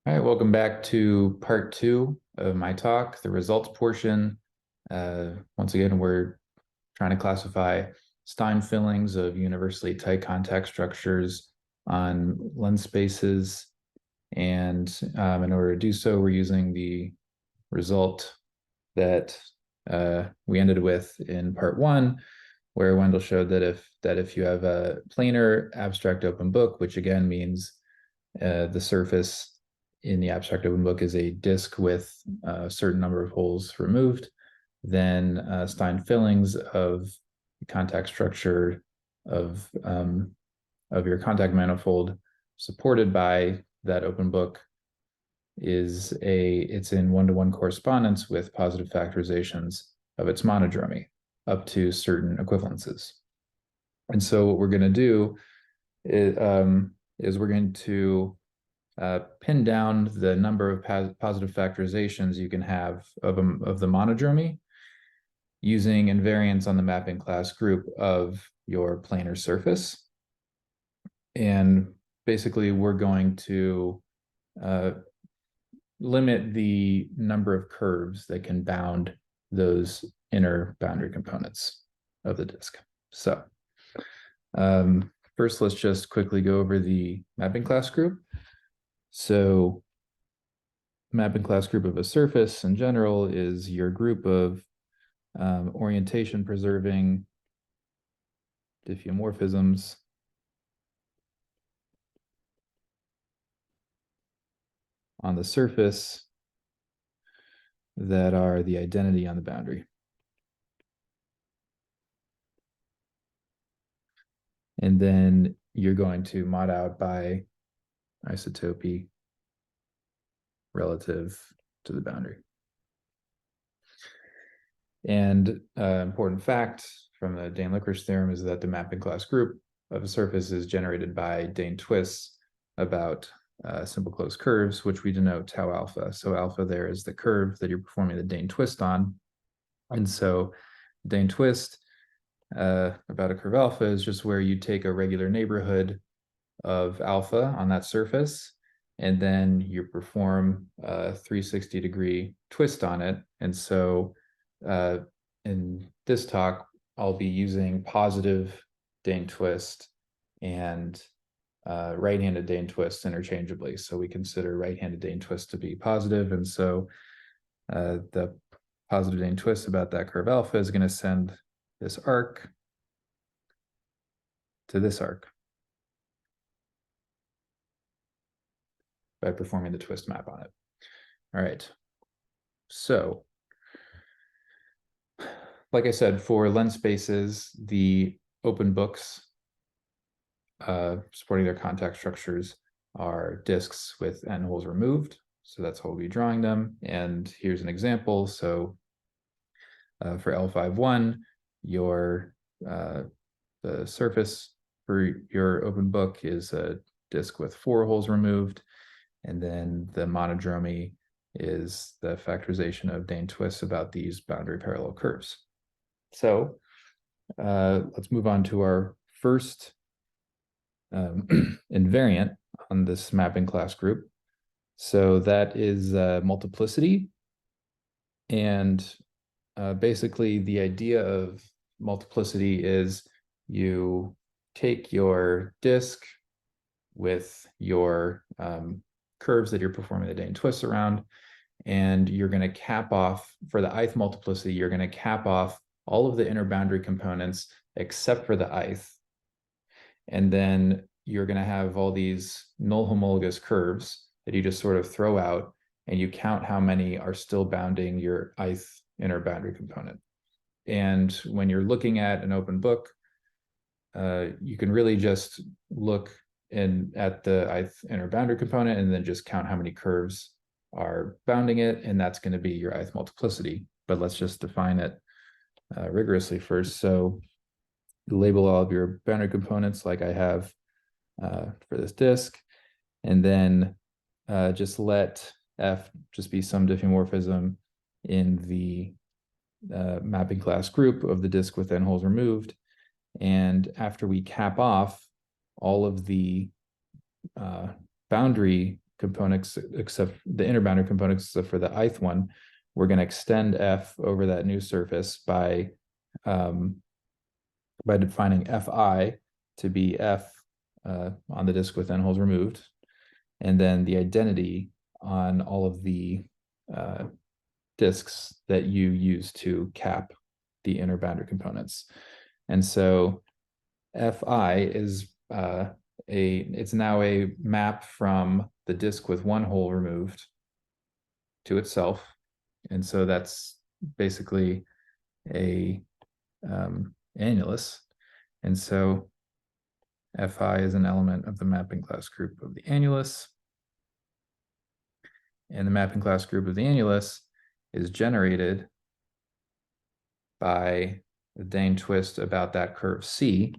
All right, welcome back to part 2 of my talk, the results portion. Once again, we're trying to classify Stein fillings of universally tight contact structures on lens spaces. And in order to do so, we're using the result that we ended with in part 1, where Wendell showed that if you have a planar abstract open book, which again means the surface in the abstract open book is a disk with a certain number of holes removed, then Stein fillings of the contact structure of your contact manifold supported by that open book it's in one-to-one correspondence with positive factorizations of its monodromy up to certain equivalences. And so what we're going to do is we're going to pin down the number of positive factorizations you can have of the monodromy using invariance on the mapping class group of your planar surface. And basically, we're going to limit the number of curves that can bound those inner boundary components of the disk. So first, let's just quickly go over the mapping class group. So mapping class group of a surface in general is your group of orientation preserving diffeomorphisms on the surface that are the identity on the boundary. And then you're going to mod out by isotopy relative to the boundary. And important fact from the Dane-Lickers theorem is that the mapping class group of a surface is generated by Dane twists about simple closed curves, which we denote tau alpha. So alpha there is the curve that you're performing the Dane twist on. And so Dane twist about a curve alpha is just where you take a regular neighborhood of alpha on that surface, and then you perform a 360-degree twist on it. And so in this talk, I'll be using positive Dane twist and right-handed Dane twist interchangeably. So we consider right-handed Dane twist to be positive. And so the positive Dane twist about that curve alpha is going to send this arc to this arc by performing the twist map on it. All right. So, like I said, for lens spaces, the open books supporting their contact structures are disks with n holes removed. So that's how we'll be drawing them. And here's an example. So for L51, the surface for your open book is a disk with 4 holes removed. And then the monodromy is the factorization of Dane twists about these boundary parallel curves. So let's move on to our first invariant on this mapping class group. So that is multiplicity. And basically the idea of multiplicity is you take your disk with your curves that you're performing the Dane twists around, and you're going to cap off, for the ith multiplicity, you're going to cap off all of the inner boundary components except for the ith. And then you're going to have all these null homologous curves that you just sort of throw out, and you count how many are still bounding your ith inner boundary component. And when you're looking at an open book, you can really just look at the ith inner boundary component and then just count how many curves are bounding it, and that's going to be your ith multiplicity. But let's just define it rigorously first. So you label all of your boundary components like I have for this disk, and then just let F just be some diffeomorphism in the mapping class group of the disk with n holes removed. And after we cap off all of the boundary components, except the inner boundary components, except for the ith one, we're going to extend f over that new surface by defining fi to be f on the disk with n holes removed, and then the identity on all of the disks that you use to cap the inner boundary components. And so fi is it's now a map from the disk with one hole removed to itself. And so that's basically a annulus. And so fi is an element of the mapping class group of the annulus. And the mapping class group of the annulus is generated by the Dane twist about that curve C.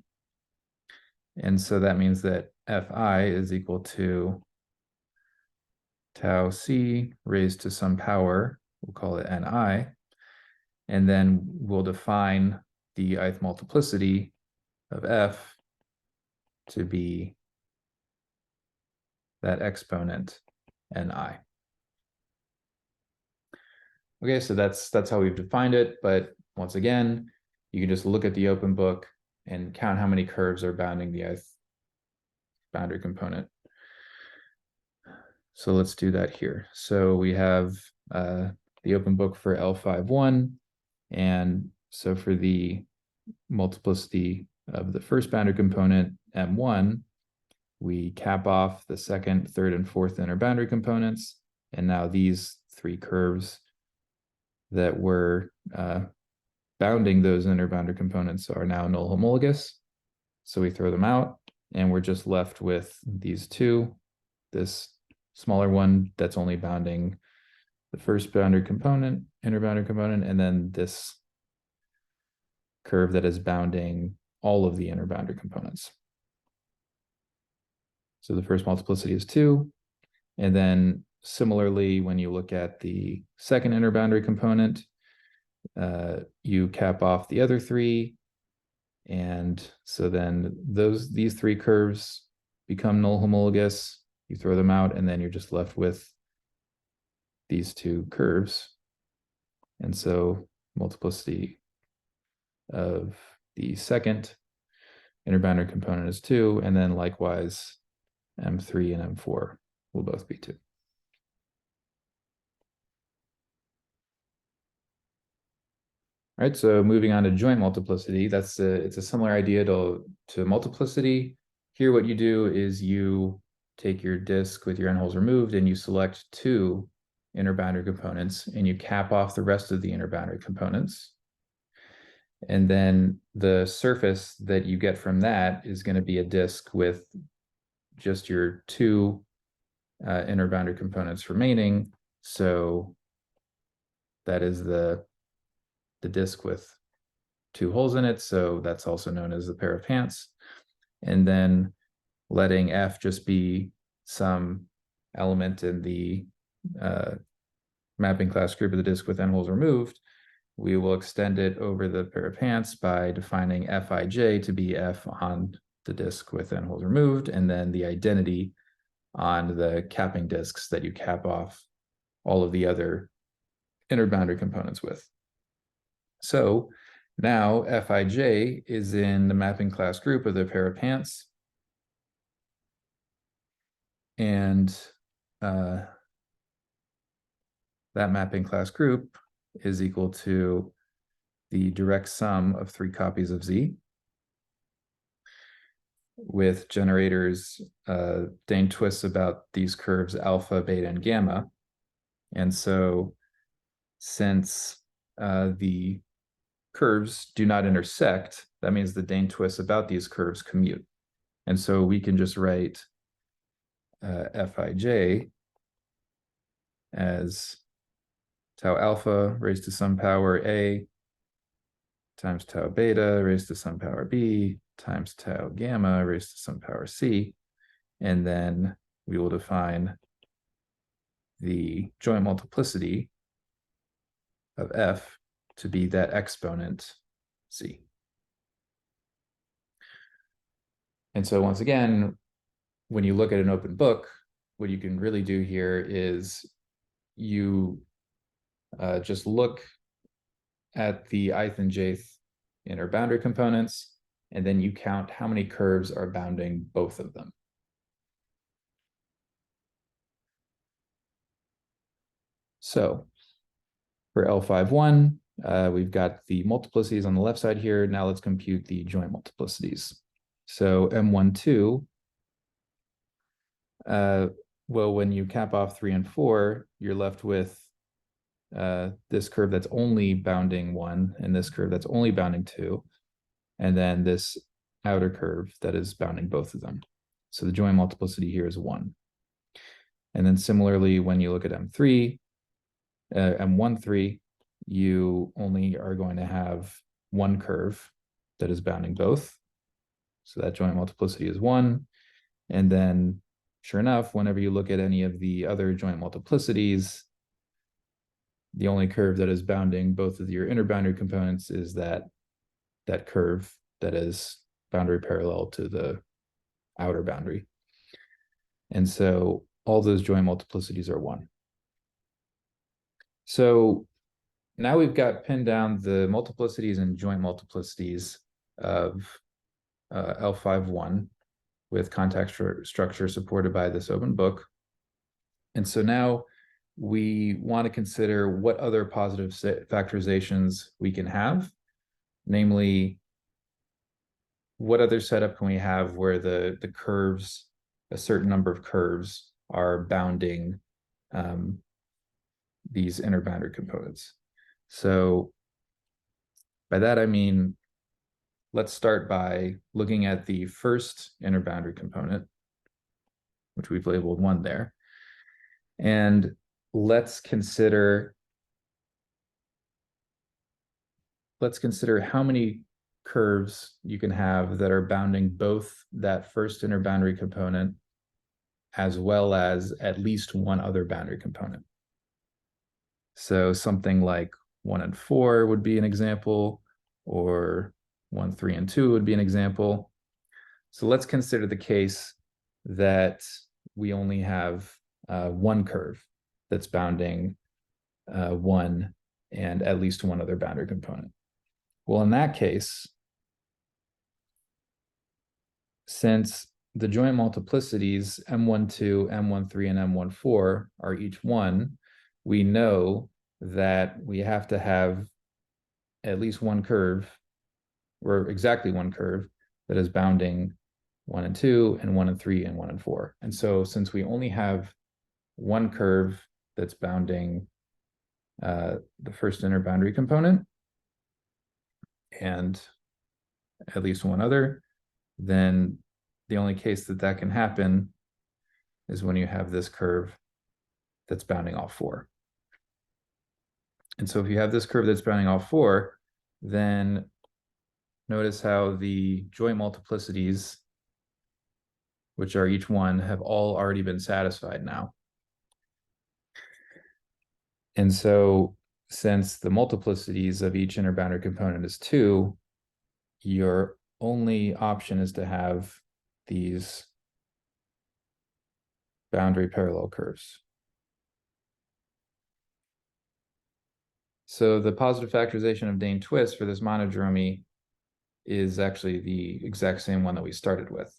And so that means that fi is equal to tau c raised to some power, we'll call it ni, and then we'll define the ith multiplicity of f to be that exponent ni. Okay, so that's how we've defined it, but once again, you can just look at the open book and count how many curves are bounding the ith boundary component. So let's do that here. So we have the open book for L51, and so for the multiplicity of the first boundary component, M1, we cap off the second, third, and fourth inner boundary components, and now these three curves that were bounding those inner boundary components are now null homologous. So we throw them out, and we're just left with these two, this smaller one that's only bounding the first boundary component, inner boundary component, and then this curve that is bounding all of the inner boundary components. So the first multiplicity is 2. And then similarly, when you look at the second inner boundary component, you cap off the other 3. And so then these 3 curves become null homologous. You throw them out, and then you're just left with these 2 curves. And so multiplicity of the second inner boundary component is 2, and then likewise M3 and M4 will both be 2. All right, so moving on to joint multiplicity, it's a similar idea to multiplicity. Here what you do is you take your disk with your n holes removed and you select 2 inner boundary components and you cap off the rest of the inner boundary components. And then the surface that you get from that is going to be a disk with just your 2 inner boundary components remaining. So that is the disk with 2 holes in it. So that's also known as the pair of pants. And then letting f just be some element in the mapping class group of the disk with n holes removed, we will extend it over the pair of pants by defining fij to be f on the disk with n holes removed, and then the identity on the capping disks that you cap off all of the other inner boundary components with. So now Fij is in the mapping class group of the pair of pants. And that mapping class group is equal to the direct sum of 3 copies of Z with generators Dane twists about these curves alpha, beta, and gamma. And so since the curves do not intersect, that means the Dane twists about these curves commute. And so we can just write Fij as tau alpha raised to some power A times tau beta raised to some power B times tau gamma raised to some power C. And then we will define the joint multiplicity of F to be that exponent C. And so once again, when you look at an open book, what you can really do here is you just look at the ith and jth inner boundary components, and then you count how many curves are bounding both of them. So for L51, we've got the multiplicities on the left side here. Now let's compute the joint multiplicities. So M12, well, when you cap off 3 and 4, you're left with this curve that's only bounding 1, and this curve that's only bounding 2, and then this outer curve that is bounding both of them. So the joint multiplicity here is 1. And then similarly, when you look at M3, M13, you only are going to have one curve that is bounding both. So that joint multiplicity is 1. And then, sure enough, whenever you look at any of the other joint multiplicities, the only curve that is bounding both of your inner boundary components is that curve that is boundary parallel to the outer boundary. And so all those joint multiplicities are 1. So now we've got pinned down the multiplicities and joint multiplicities of L51 with contact structure supported by this open book. And so now we want to consider what other positive factorizations we can have, namely, what other setup can we have where the curves, a certain number of curves, are bounding these inner boundary components. So by that, I mean, let's start by looking at the first inner boundary component, which we've labeled 1 there. And let's consider how many curves you can have that are bounding both that first inner boundary component as well as at least one other boundary component. So something like 1 and 4 would be an example, or 1, 3, and 2 would be an example. So let's consider the case that we only have one curve that's bounding 1 and at least one other boundary component. Well, in that case, since the joint multiplicities M12, M13, and M14 are each 1, we know that we have to have at least one curve, or exactly one curve, that is bounding 1 and 2, and 1 and 3, and 1 and 4. And so since we only have one curve that's bounding the first inner boundary component and at least one other, then the only case that can happen is when you have this curve that's bounding all 4. And so if you have this curve that's bounding all 4, then notice how the joint multiplicities, which are each 1, have all already been satisfied now. And so since the multiplicities of each inner boundary component is 2, your only option is to have these boundary parallel curves. So the positive factorization of Dane-Twist for this monodromy is actually the exact same one that we started with.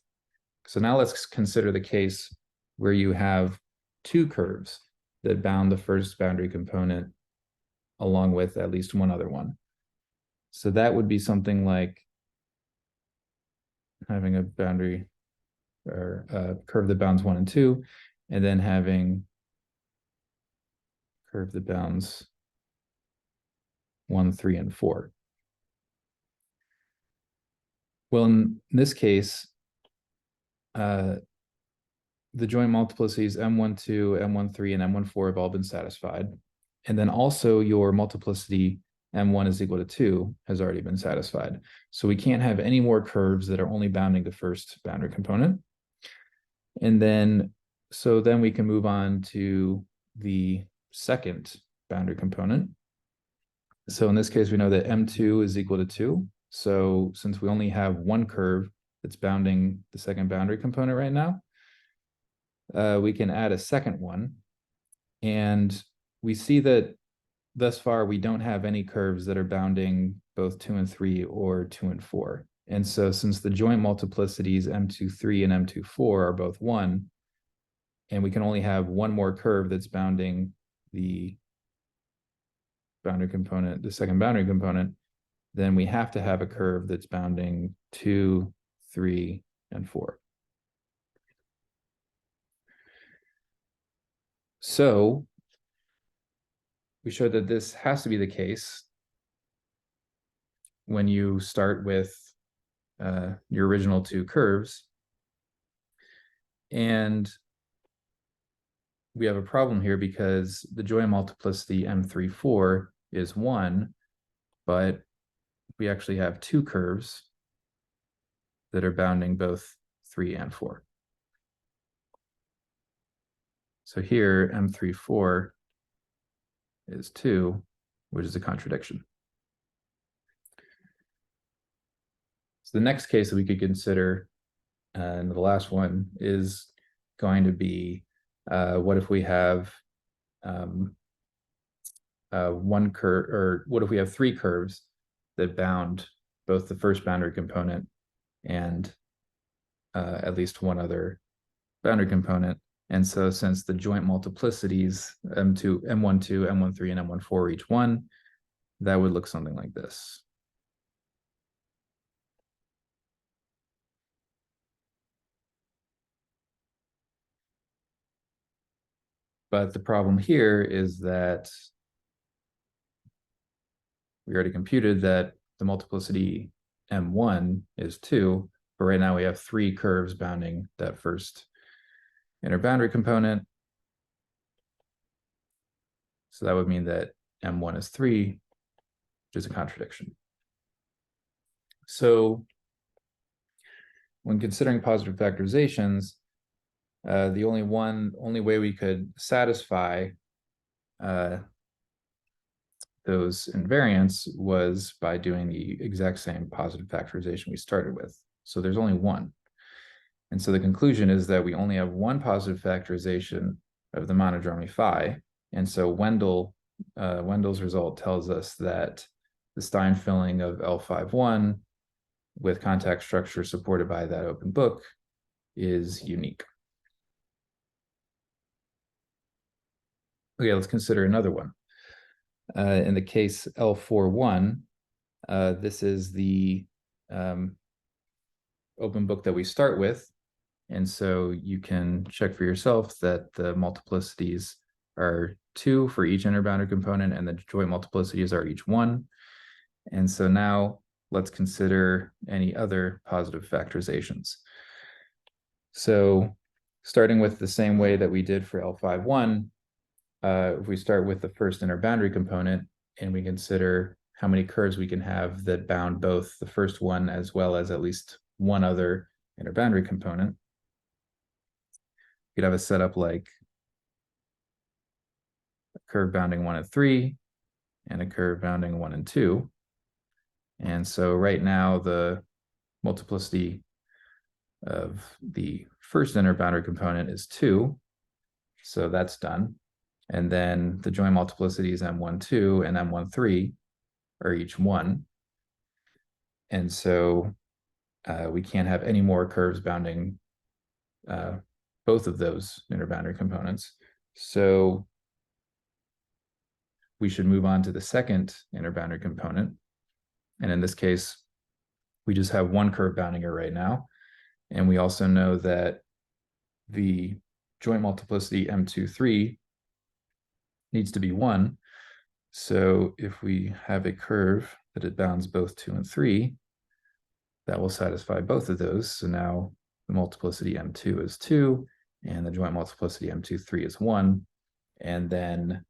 So now let's consider the case where you have 2 curves that bound the first boundary component along with at least one other one. So that would be something like having a boundary or a curve that bounds 1 and 2, and then having a curve that bounds 1, 3, and 4. Well, in this case, the joint multiplicities M12, M13, and M14 have all been satisfied. And then also your multiplicity M1 is equal to 2 has already been satisfied. So we can't have any more curves that are only bounding the first boundary component. And then, so then we can move on to the second boundary component. So in this case, we know that M2 is equal to 2. So since we only have one curve that's bounding the second boundary component right now, we can add a second one. And we see that thus far, we don't have any curves that are bounding both 2 and 3 or 2 and 4. And so since the joint multiplicities M23 and M24 are both 1, and we can only have one more curve that's bounding the boundary component, the second boundary component, then we have to have a curve that's bounding 2, 3, and 4. So we showed that this has to be the case when you start with your original two curves. And we have a problem here because the joint multiplicity M34 is 1, but we actually have two curves that are bounding both 3 and 4. So here, M34 is 2, which is a contradiction. So the next case that we could consider, and the last one, is going to be what if we have one curve, or what if we have three curves that bound both the first boundary component and at least one other boundary component. And so since the joint multiplicities M2, M12, M13, and M14 are each 1, that would look something like this. But the problem here is that we already computed that the multiplicity M1 is 2, but right now we have three curves bounding that first inner boundary component. So that would mean that M1 is 3, which is a contradiction. So when considering positive factorizations, the only way we could satisfy those invariants was by doing the exact same positive factorization we started with. So there's only one. And so the conclusion is that we only have one positive factorization of the monodromy phi. And so Wendel's result tells us that the Stein filling of L51 with contact structure supported by that open book is unique. Okay, let's consider another one. In the case L41, this is the open book that we start with. And so you can check for yourself that the multiplicities are 2 for each inner boundary component, and the joint multiplicities are each 1. And so now let's consider any other positive factorizations. So starting with the same way that we did for L51, if we start with the first inner boundary component and we consider how many curves we can have that bound both the first one as well as at least one other inner boundary component, you could have a setup like a curve bounding 1 and 3 and a curve bounding 1 and 2. And so right now the multiplicity of the first inner boundary component is 2. So that's done. And then the joint multiplicities M12 and M13 are each 1. And so we can't have any more curves bounding both of those inner boundary components. So we should move on to the second inner boundary component. And in this case, we just have one curve bounding it right now. And we also know that the joint multiplicity M23 needs to be 1. So if we have a curve that it bounds both 2 and 3, that will satisfy both of those. So now the multiplicity M2 is 2, and the joint multiplicity M23 is 1. And then,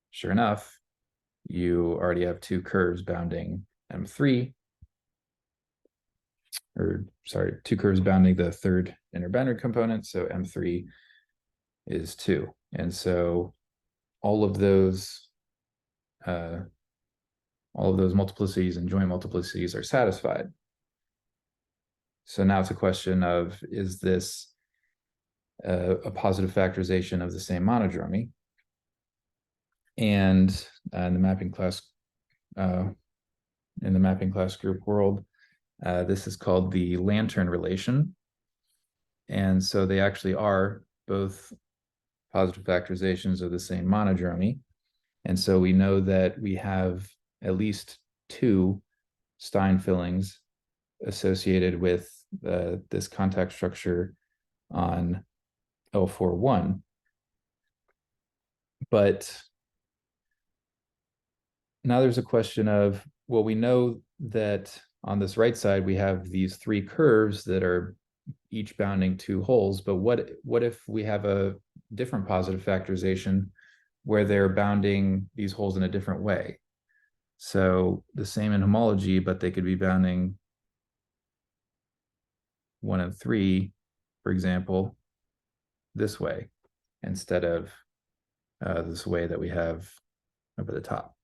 sure enough, you already have two curves bounding M3, or sorry, two curves bounding the third inner boundary component. So M3 is 2. And so all of those multiplicities and joint multiplicities are satisfied. So now it's a question of, is this a positive factorization of the same monodromy. And in the mapping class group world, this is called the lantern relation. And so they actually are both positive factorizations of the same monodromy. And so we know that we have at least two Stein fillings associated with this contact structure on L41. But now there's a question of, well, we know that on this right side, we have these three curves that are each bounding two holes, but what if we have a different positive factorization where they're bounding these holes in a different way? So the same in homology, but they could be bounding 1 and 3, for example, this way, instead of this way that we have up at the top.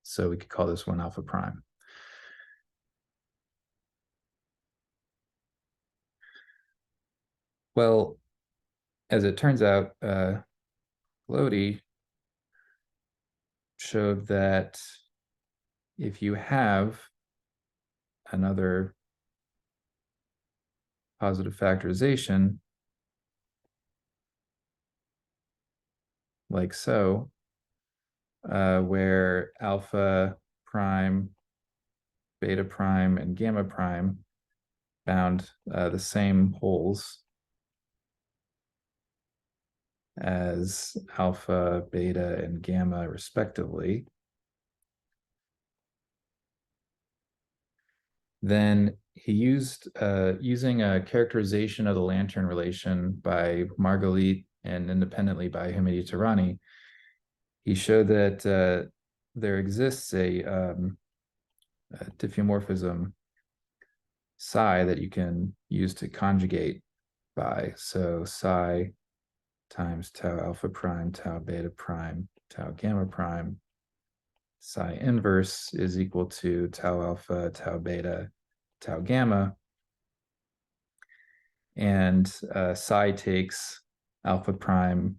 So we could call this one alpha prime. Well, as it turns out, Lodi showed that if you have another positive factorization, like so, where alpha prime, beta prime, and gamma prime bound the same holes as alpha, beta, and gamma, respectively, then he used using a characterization of the lantern relation by Margalit and independently by Hamidi Tarani, he showed that there exists a diffeomorphism psi that you can use to conjugate by. So psi times tau alpha prime, tau beta prime, tau gamma prime, psi inverse is equal to tau alpha, tau beta, tau gamma. And psi takes alpha prime,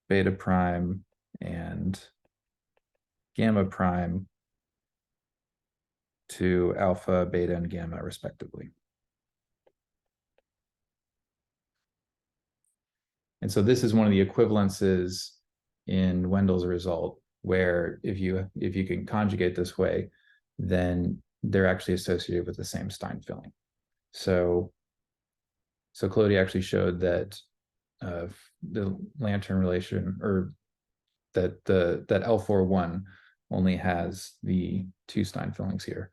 beta prime, and gamma prime to alpha, beta, and gamma, respectively. And so this is one of the equivalences in Wendell's result, where if you can conjugate this way, then they're actually associated with the same Stein filling. So Clody actually showed that the lantern relation, or that L41 only has the two Stein fillings here.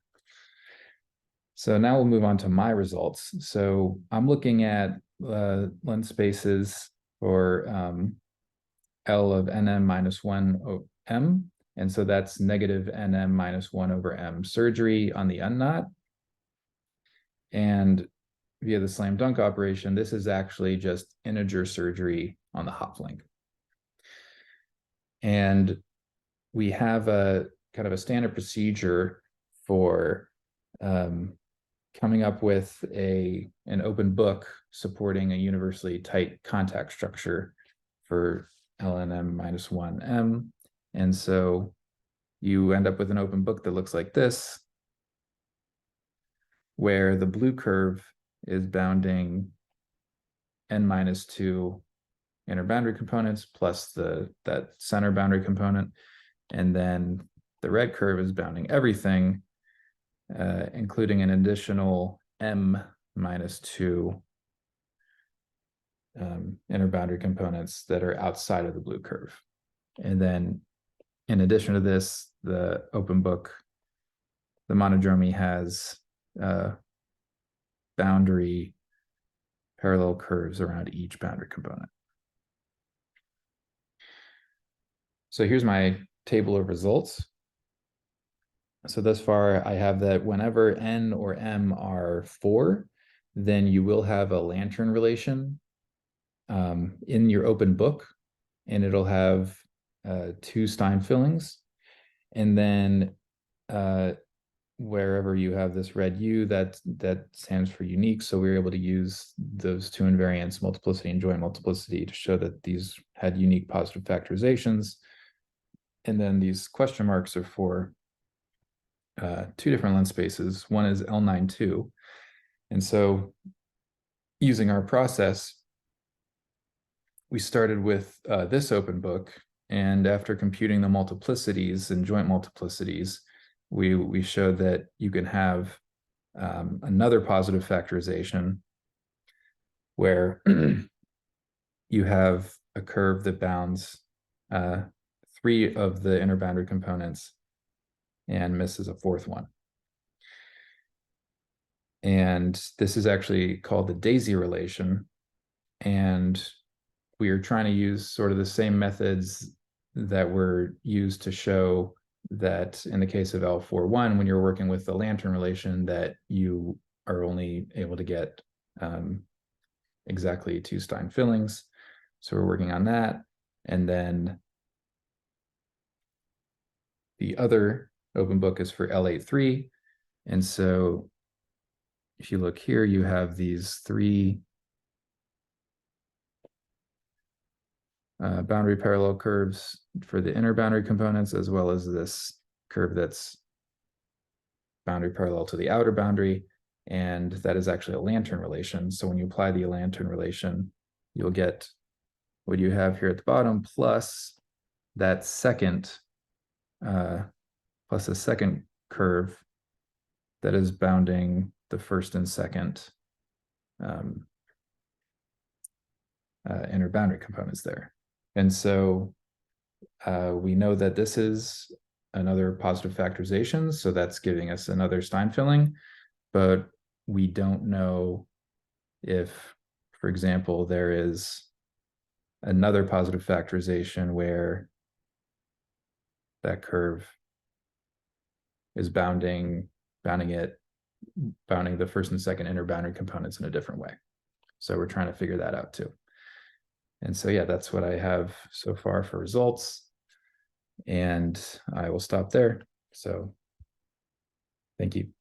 So now we'll move on to my results. So I'm looking at length spaces for L of nm minus 1 m. And so that's negative nm minus 1 over m surgery on the unknot. And via the slam dunk operation, this is actually just integer surgery on the hop link. And we have a kind of a standard procedure for coming up with an open book supporting a universally tight contact structure for LNM minus 1m. And so you end up with an open book that looks like this, where the blue curve is bounding n minus 2 inner boundary components plus that center boundary component. And then the red curve is bounding everything, including an additional m minus 2 inner boundary components that are outside of the blue curve. And then in addition to this, the open book, the monodromy has boundary parallel curves around each boundary component. So here's my table of results. So thus far, I have that whenever n or m are 4, then you will have a lantern relation in your open book, and it'll have 2 Stein fillings. And then wherever you have this red U, that stands for unique. So we were able to use those two invariants, multiplicity and joint multiplicity, to show that these had unique positive factorizations. And then these question marks are for two different length spaces. One is L92. And so using our process, we started with this open book. And after computing the multiplicities and joint multiplicities, we showed that you can have another positive factorization where you have a curve that bounds three of the inner boundary components and misses a fourth one. And this is actually called the daisy relation. And we are trying to use sort of the same methods that were used to show that in the case of L41, when you're working with the lantern relation, that you are only able to get exactly two Stein fillings. So we're working on that. And then the other open book is for L83. And so if you look here, you have these three boundary parallel curves for the inner boundary components, as well as this curve that's boundary parallel to the outer boundary. And that is actually a lantern relation. So when you apply the lantern relation, you'll get what you have here at the bottom, plus that second, plus a second curve that is bounding the first and second inner boundary components there. And so we know that this is another positive factorization, so that's giving us another Stein filling, but we don't know if, for example, there is another positive factorization where that curve is bounding the first and second inner boundary components in a different way. So we're trying to figure that out too. And so, yeah, that's what I have so far for results. And I will stop there. So thank you.